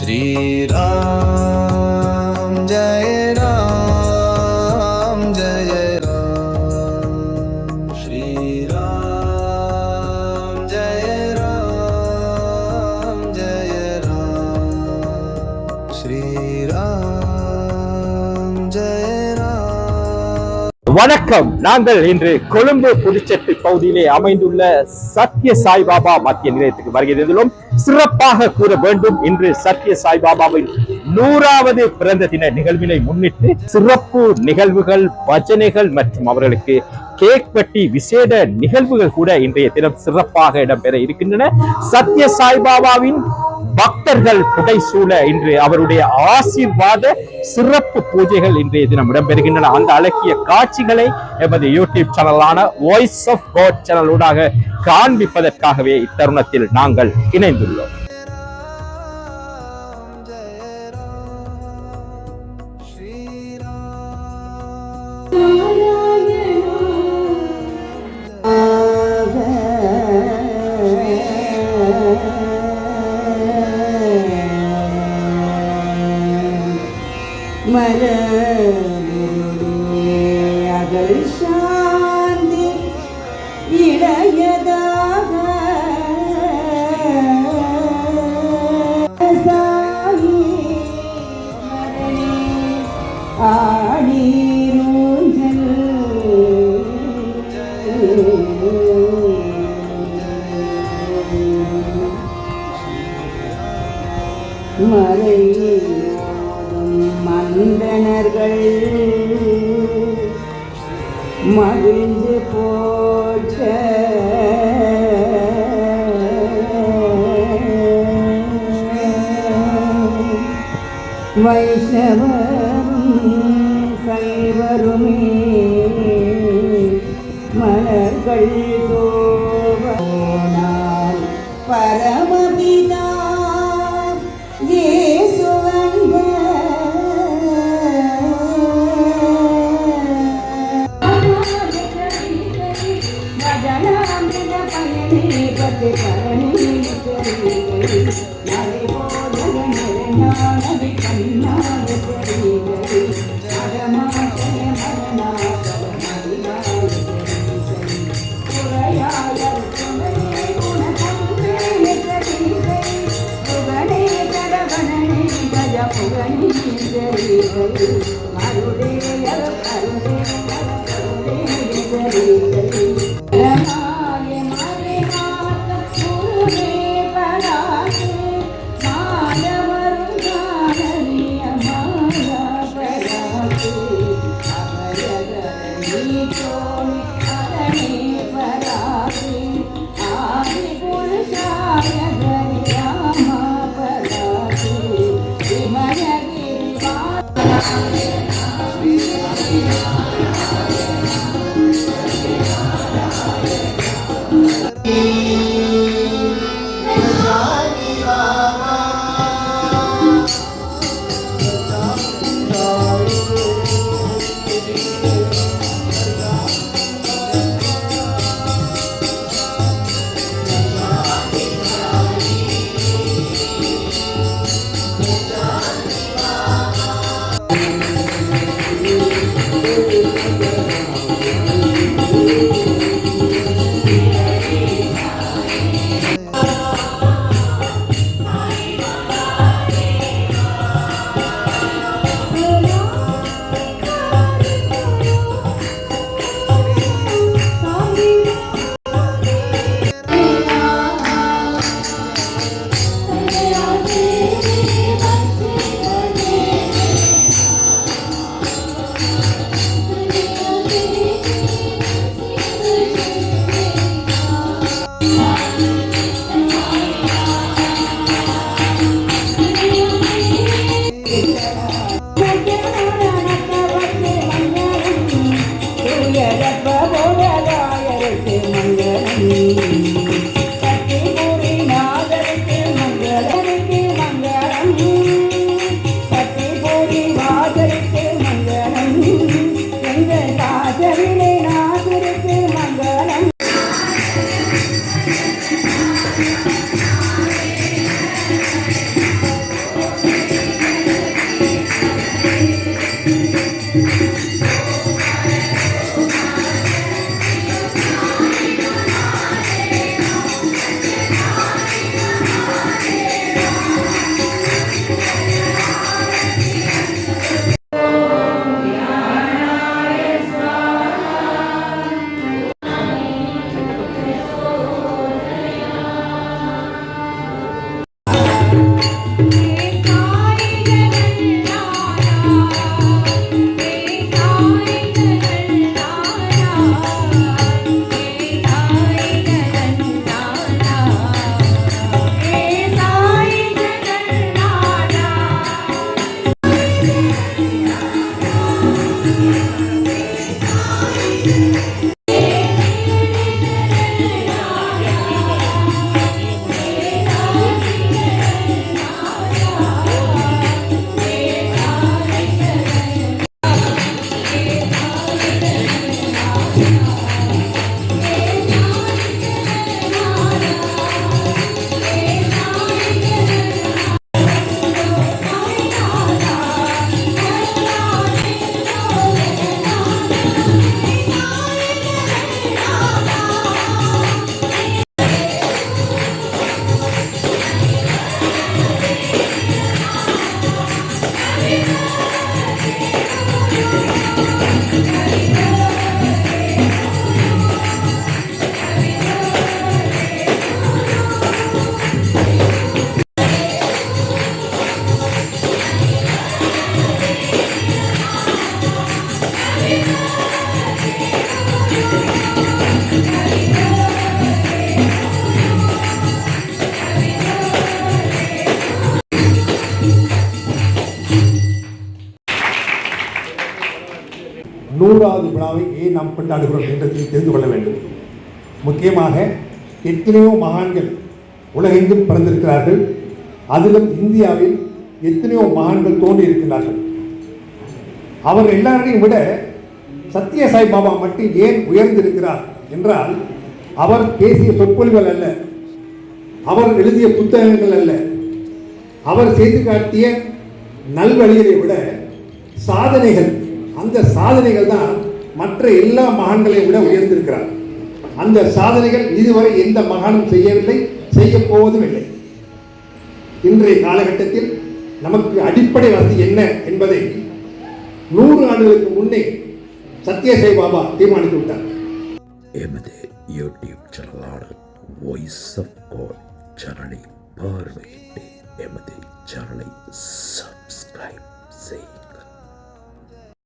श्री राम जय राम जय राम श्री राम जय राम जय राम श्री राम जय राम। வணக்கம். நாங்கள் இன்று கொழும்பு புதுச்சேரி பகுதியிலே அமைந்துள்ள சத்ய சாய்பாபா மத்திய நிலையத்துக்கு வருகை தந்துள்ளோம். சிறப்பாக கூற வேண்டும், இன்று சத்ய சாய்பாபாவின் 100வது பிறந்த தின நிகழ்வினை முன்னிட்டு சிறப்பு நிகழ்வுகள், பஜனைகள் மற்றும் அவர்களுக்கு கேக் வெட்டி விசேட நிகழ்வுகள் கூட இன்றைய தினம் சிறப்பாக இடம்பெற இருக்கின்றன. சத்ய சாய்பாபாவின் பக்தர்கள் புடைசூழ இன்று அவருடைய ஆசீர்வாத சிறப்பு பூஜைகள் இன்றைய தினம் இடம்பெறுகின்றன. அந்த அழகிய காட்சிகளை எமது யூடியூப் சேனலான வாய்ஸ் ஆஃப் காட் சேனலூடாக காண்பிப்பதற்காகவே இத்தருணத்தில் நாங்கள் இணைந்துள்ளோம். அகல் சாந்தி இளையதாக சாயி ஆடீரூஞ்சல் மறை மந்தனர்கள் மகிழ்ந்து போற்ற வைஷ்ணவரும் சைவருமே மலர்கள் தோவனால் பரமபிதா Thank you. 100வது விழாவை ஏன் நாம் கொண்டாடுகிறோம் என்றதை தெரிந்து கொள்ள வேண்டும். முக்கியமாக எத்தனையோ மகான்கள் உலகெங்கும் பிறந்திருக்கிறார்கள். அதிலும் இந்தியாவில் எத்தனையோ மகான்கள் தோன்றி இருக்கிறார்கள். அவர் எல்லாரையும் விட சத்ய சாய் பாபா மட்டும் ஏன் உயர்ந்திருக்கிறார் என்றால், அவர் பேசிய சொற்பொழிவுகள் அல்ல, அவர் எழுதிய புத்தகங்கள் அல்ல, அவர் செய்து காட்டிய நல்வழிகளை விட சாதனைகள், அந்த சாதனைகள் தான் மற்ற எல்லா மகான்களையும் விட உயர்ந்திருக்கிறார். அந்த சாதனைகள் இதுவரை எந்த மகானும் செய்யவில்லை, செய்ய போவதும் இல்லை. இன்றைய காலகட்டத்தில் நமக்கு அடிப்படை வசதி என்ன என்பதை 100 ஆண்டுகளுக்கு முன்னே சத்ய சாய் பாபா தீர்மானித்து விட்டார். எமது யூடியூப் சேனலான வாய்ஸ் ஆஃப் காட் சேனலை பார்வையிட்டு எமது சேனலை சப்ஸ்கிரைப் செய்.